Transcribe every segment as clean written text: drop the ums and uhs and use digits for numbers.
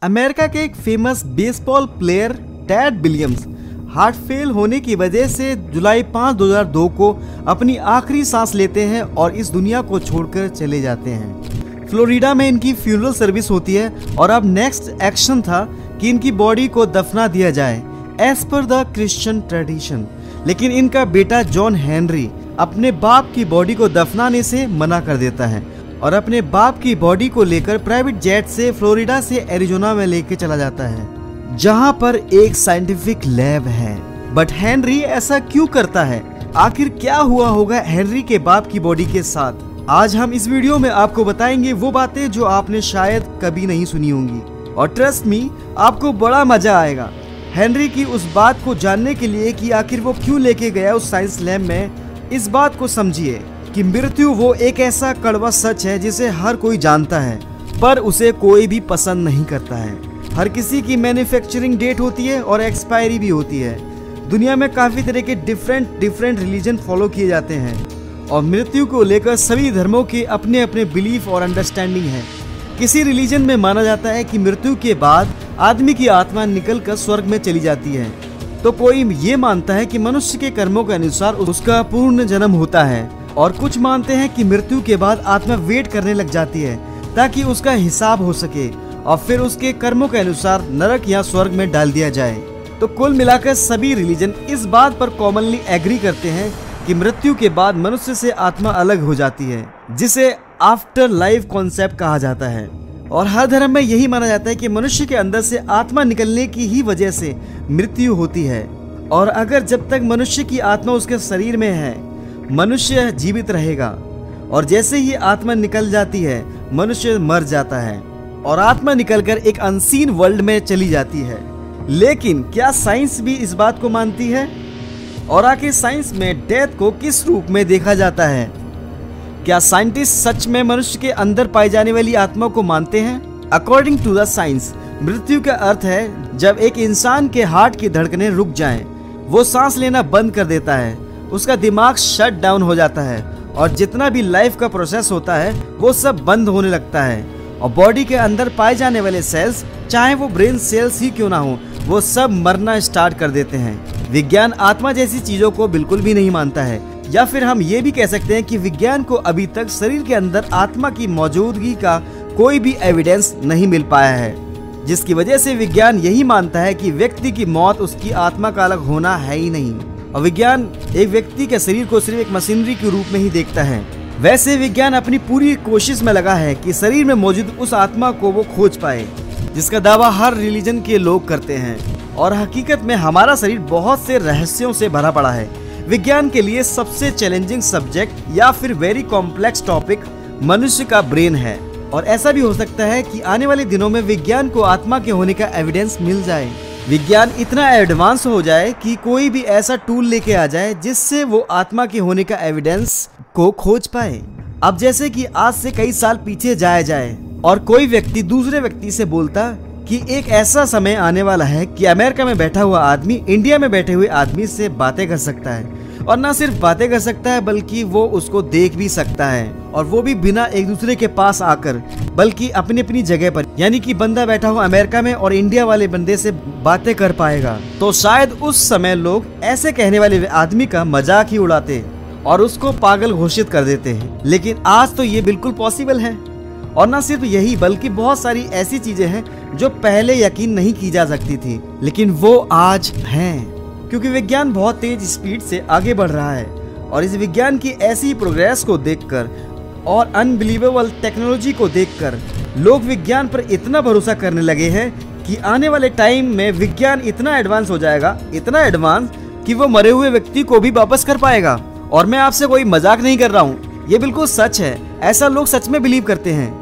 America के एक famous baseball player Ted Williams heart fail होने की वजह से जुलाई 5, 2002 को अपनी आखिरी सांस लेते हैं और इस दुनिया को छोड़कर चले जाते हैं। फ्लोरिडा में इनकी फ्यूनरल सर्विस होती है और अब नेक्स्ट एक्शन था कि इनकी बॉडी को दफना दिया जाए as per the Christian tradition. लेकिन इनका बेटा जॉन हेनरी अपने बाप की बॉडी को दफनाने से मना कर देता है और अपने बाप की बॉडी को लेकर प्राइवेट जेट से फ्लोरिडा से एरिजोना में लेके चला जाता है, जहां पर एक साइंटिफिक लैब है। बट हेनरी ऐसा क्यों करता है? आखिर क्या हुआ होगा हेनरी के बाप की बॉडी के साथ? आज हम इस वीडियो में आपको बताएंगे वो बातें जो आपने शायद कभी नहीं सुनी होंगी, और ट्रस्ट मी, आपको बड़ा मजा आएगा हेनरी की उस बात को जानने के लिए कि आखिर वो क्यों लेके गया उस साइंस लैब में। इस बात को समझिए कि मृत्यु वो एक ऐसा कड़वा सच है जिसे हर कोई जानता है पर उसे कोई भी पसंद नहीं करता है। हर किसी की मैन्युफैक्चरिंग डेट होती है और एक्सपायरी भी होती है। दुनिया में काफी तरह के डिफरेंट रिलीजन फॉलो किए जाते हैं और मृत्यु को लेकर सभी धर्मों के अपने अपने बिलीफ और अंडरस्टैंडिंग है। किसी रिलीजन में माना जाता है कि मृत्यु के बाद आदमी की आत्मा निकलकर स्वर्ग में चली जाती है, तो कोई ये मानता है कि मनुष्य के कर्मों के अनुसार उसका पूर्ण जन्म होता है, और कुछ मानते हैं कि मृत्यु के बाद आत्मा वेट करने लग जाती है ताकि उसका हिसाब हो सके और फिर उसके कर्मों के अनुसार नरक या स्वर्ग में डाल दिया जाए। तो कुल मिलाकर सभी रिलीजन इस बात पर कॉमनली एग्री करते हैं कि मृत्यु के बाद मनुष्य से आत्मा अलग हो जाती है, जिसे आफ्टर लाइफ कॉन्सेप्ट कहा जाता है। और हर धर्म में यही माना जाता है कि मनुष्य के अंदर से आत्मा निकलने की ही वजह से मृत्यु होती है, और अगर जब तक मनुष्य की आत्मा उसके शरीर में है मनुष्य जीवित रहेगा, और जैसे ही आत्मा निकल जाती है मनुष्य मर जाता है और आत्मा निकलकर एक अनसीन वर्ल्ड में चली जाती है। लेकिन क्या साइंस भी इस बात को मानती है? और आखिर साइंस में डेथ को किस रूप में देखा जाता है? क्या साइंटिस्ट सच में मनुष्य के अंदर पाई जाने वाली आत्मा को मानते हैं? अकॉर्डिंग टू द साइंस, मृत्यु का अर्थ है जब एक इंसान के हार्ट की धड़कनें रुक जाएं, वो सांस लेना बंद कर देता है, उसका दिमाग शट डाउन हो जाता है और जितना भी लाइफ का प्रोसेस होता है वो सब बंद होने लगता है, और बॉडी के अंदर पाए जाने वाले सेल्स, चाहे वो ब्रेन सेल्स ही क्यों ना हो, वो सब मरना स्टार्ट कर देते हैं। विज्ञान आत्मा जैसी चीजों को बिल्कुल भी नहीं मानता है, या फिर हम ये भी कह सकते हैं कि विज्ञान को अभी तक शरीर के अंदर आत्मा की मौजूदगी का कोई भी एविडेंस नहीं मिल पाया है, जिसकी वजह से विज्ञान यही मानता है कि व्यक्ति की मौत उसकी आत्मा का अलग होना है ही नहीं, और विज्ञान एक व्यक्ति के शरीर को सिर्फ एक मशीनरी के रूप में ही देखता है। वैसे विज्ञान अपनी पूरी कोशिश में लगा है कि शरीर में मौजूद उस आत्मा को वो खोज पाए, जिसका दावा हर रिलीजन के लोग करते हैं, और हकीकत में हमारा शरीर बहुत से रहस्यों से भरा पड़ा है। विज्ञान के लिए सबसे चैलेंजिंग सब्जेक्ट या फिर वेरी कॉम्प्लेक्स टॉपिक मनुष्य का ब्रेन है, और ऐसा भी हो सकता है कि आने वाले दिनों में विज्ञान को आत्मा के होने का एविडेंस मिल जाए। विज्ञान इतना एडवांस हो जाए कि कोई भी ऐसा टूल लेके आ जाए जिससे वो आत्मा के होने का एविडेंस को खोज पाए। अब जैसे कि आज से कई साल पीछे जाया जाए और कोई व्यक्ति दूसरे व्यक्ति से बोलता कि एक ऐसा समय आने वाला है कि अमेरिका में बैठा हुआ आदमी इंडिया में बैठे हुए आदमी से बातें कर सकता है, और ना सिर्फ बातें कर सकता है बल्कि वो उसको देख भी सकता है, और वो भी बिना एक दूसरे के पास आकर, बल्कि अपनी अपनी जगह पर। यानी कि बंदा बैठा हुआ अमेरिका में और इंडिया वाले बंदे से बातें कर पाएगा। तो शायद उस समय लोग ऐसे कहने वाले आदमी का मजाक ही उड़ाते और उसको पागल घोषित कर देते हैं। लेकिन आज तो ये बिल्कुल पॉसिबल है, और ना सिर्फ यही बल्कि बहुत सारी ऐसी चीजें हैं जो पहले यकीन नहीं की जा सकती थी, लेकिन वो आज हैं, क्योंकि विज्ञान बहुत तेज स्पीड से आगे बढ़ रहा है। और इस विज्ञान की ऐसी प्रोग्रेस को देखकर और अनबिलीवेबल टेक्नोलॉजी को देखकर लोग विज्ञान पर इतना भरोसा करने लगे हैं कि आने वाले टाइम में विज्ञान इतना एडवांस हो जाएगा, इतना एडवांस कि वो मरे हुए व्यक्ति को भी वापस कर पाएगा। और मैं आपसे कोई मजाक नहीं कर रहा हूँ, ये बिल्कुल सच है। ऐसा लोग सच में बिलीव करते हैं।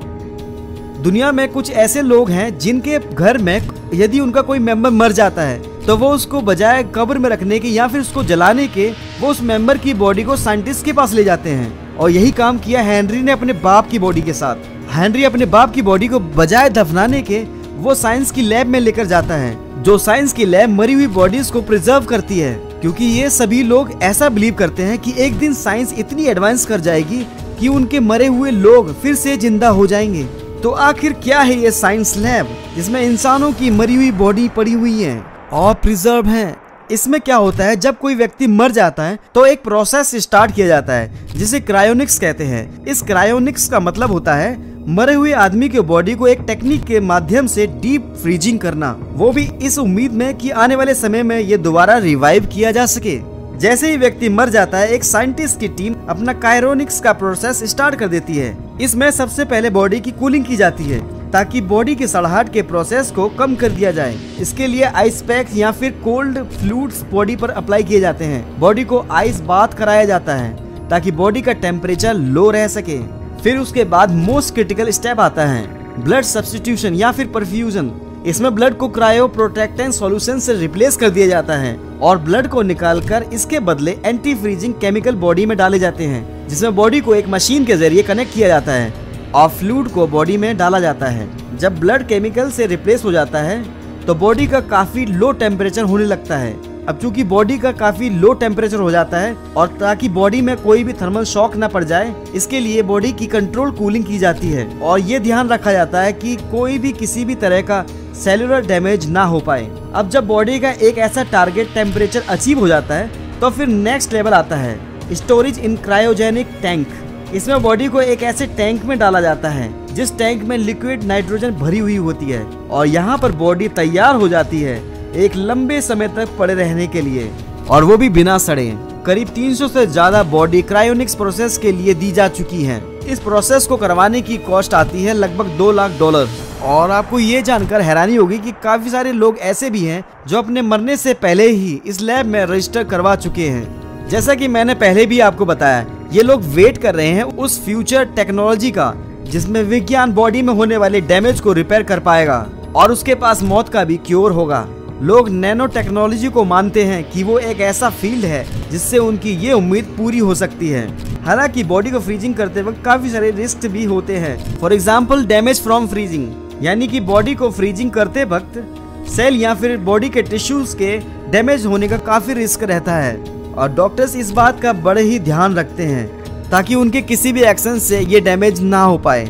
दुनिया में कुछ ऐसे लोग हैं जिनके घर में यदि उनका कोई मेंबर मर जाता है तो वो उसको बजाय कब्र में रखने के या फिर उसको जलाने के, वो उस मेंबर की बॉडी को साइंटिस्ट के पास ले जाते हैं। और यही काम किया हेनरी ने अपने बाप की बॉडी के साथ। हेनरी अपने बाप की बॉडी को बजाय दफनाने के वो साइंस की लैब में लेकर जाता है, जो साइंस की लैब मरी हुई बॉडीज को प्रिजर्व करती है, क्योंकि ये सभी लोग ऐसा बिलीव करते हैं कि एक दिन साइंस इतनी एडवांस कर जाएगी कि उनके मरे हुए लोग फिर से जिंदा हो जाएंगे। तो आखिर क्या है ये साइंस लैब जिसमें इंसानों की मरी हुई बॉडी पड़ी हुई है और प्रिजर्व है? इसमें क्या होता है, जब कोई व्यक्ति मर जाता है तो एक प्रोसेस स्टार्ट किया जाता है जिसे क्रायोनिक्स कहते हैं। इस क्रायोनिक्स का मतलब होता है मरे हुए आदमी के बॉडी को एक टेक्निक के माध्यम से डीप फ्रीजिंग करना, वो भी इस उम्मीद में कि आने वाले समय में ये दोबारा रिवाइव किया जा सके। जैसे ही व्यक्ति मर जाता है, एक साइंटिस्ट की टीम अपना क्रायोनिक्स का प्रोसेस स्टार्ट कर देती है। इसमें सबसे पहले बॉडी की कूलिंग की जाती है ताकि बॉडी की सड़ाहट के प्रोसेस को कम कर दिया जाए। इसके लिए आइस पैक्स या फिर कोल्ड फ्लूइड्स बॉडी पर अप्लाई किए जाते हैं। बॉडी को आइस बाथ कराया जाता है ताकि बॉडी का टेम्परेचर लो रह सके। फिर उसके बाद मोस्ट क्रिटिकल स्टेप आता है ब्लड सब्स्टिट्यूशन या फिर परफ्यूजन। इसमें ब्लड को क्रायो प्रोटेक्टेंट सॉल्यूशन से रिप्लेस कर दिया जाता है और ब्लड को निकालकर इसके बदले एंटी फ्रीजिंग केमिकल बॉडी में डाले जाते हैं, जिसमें बॉडी को एक मशीन के जरिए कनेक्ट किया जाता है और फ्लूइड को बॉडी में डाला जाता है। जब ब्लड केमिकल से रिप्लेस हो जाता है तो बॉडी का काफी लो टेम्परेचर होने लगता है। अब चूंकि बॉडी का काफी लो टेम्परेचर हो जाता है और ताकि बॉडी में कोई भी थर्मल शॉक न पड़ जाए, इसके लिए बॉडी की कंट्रोल कूलिंग की जाती है और ये ध्यान रखा जाता है कि कोई भी किसी भी तरह का सेलुलर डैमेज ना हो पाए। अब जब बॉडी का एक ऐसा टारगेट टेम्परेचर अचीव हो जाता है तो फिर नेक्स्ट लेवल आता है स्टोरेज इन क्रायोजेनिक टैंक। इसमें बॉडी को एक ऐसे टैंक में डाला जाता है जिस टैंक में लिक्विड नाइट्रोजन भरी हुई होती है और यहाँ पर बॉडी तैयार हो जाती है एक लंबे समय तक पड़े रहने के लिए, और वो भी बिना सड़े। करीब 300 से ज्यादा बॉडी क्रायोनिक्स प्रोसेस के लिए दी जा चुकी हैं। इस प्रोसेस को करवाने की कॉस्ट आती है लगभग $2 लाख। और आपको ये जानकर हैरानी होगी कि काफी सारे लोग ऐसे भी हैं जो अपने मरने से पहले ही इस लैब में रजिस्टर करवा चुके हैं। जैसा कि मैंने पहले भी आपको बताया, ये लोग वेट कर रहे हैं उस फ्यूचर टेक्नोलॉजी का जिसमें विज्ञान बॉडी में होने वाले डैमेज को रिपेयर कर पाएगा और उसके पास मौत का भी क्योर होगा। लोग नैनो टेक्नोलॉजी को मानते हैं कि वो एक ऐसा फील्ड है जिससे उनकी ये उम्मीद पूरी हो सकती है। हालांकि बॉडी को फ्रीजिंग करते वक्त काफी सारे रिस्क भी होते हैं। For example damage from freezing, यानी कि बॉडी को फ्रीजिंग करते वक्त सेल या फिर बॉडी के टिश्यूज के डैमेज होने का काफी रिस्क रहता है और डॉक्टर्स इस बात का बड़े ही ध्यान रखते हैं ताकि उनके किसी भी एक्शन से ये डैमेज ना हो पाए।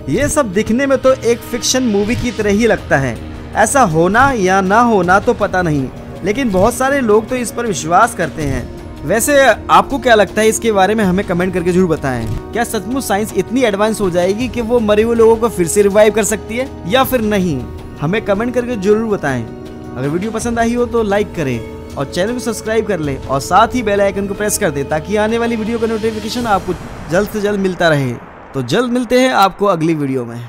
ये सब दिखने में तो एक फिक्शन मूवी की तरह ही लगता है। ऐसा होना या ना होना तो पता नहीं, लेकिन बहुत सारे लोग तो इस पर विश्वास करते हैं। वैसे आपको क्या लगता है इसके बारे में हमें कमेंट करके जरूर बताएं। क्या सचमुच साइंस इतनी एडवांस हो जाएगी कि वो मरे हुए लोगों को फिर से रिवाइव कर सकती है या फिर नहीं? हमें कमेंट करके जरूर बताएं। अगर वीडियो पसंद आई हो तो लाइक करें और चैनल को सब्सक्राइब कर लें और साथ ही बेल आइकन को प्रेस कर दें ताकि आने वाली वीडियो का नोटिफिकेशन आपको जल्द से जल्द मिलता रहे। तो जल्द मिलते हैं आपको अगली वीडियो में।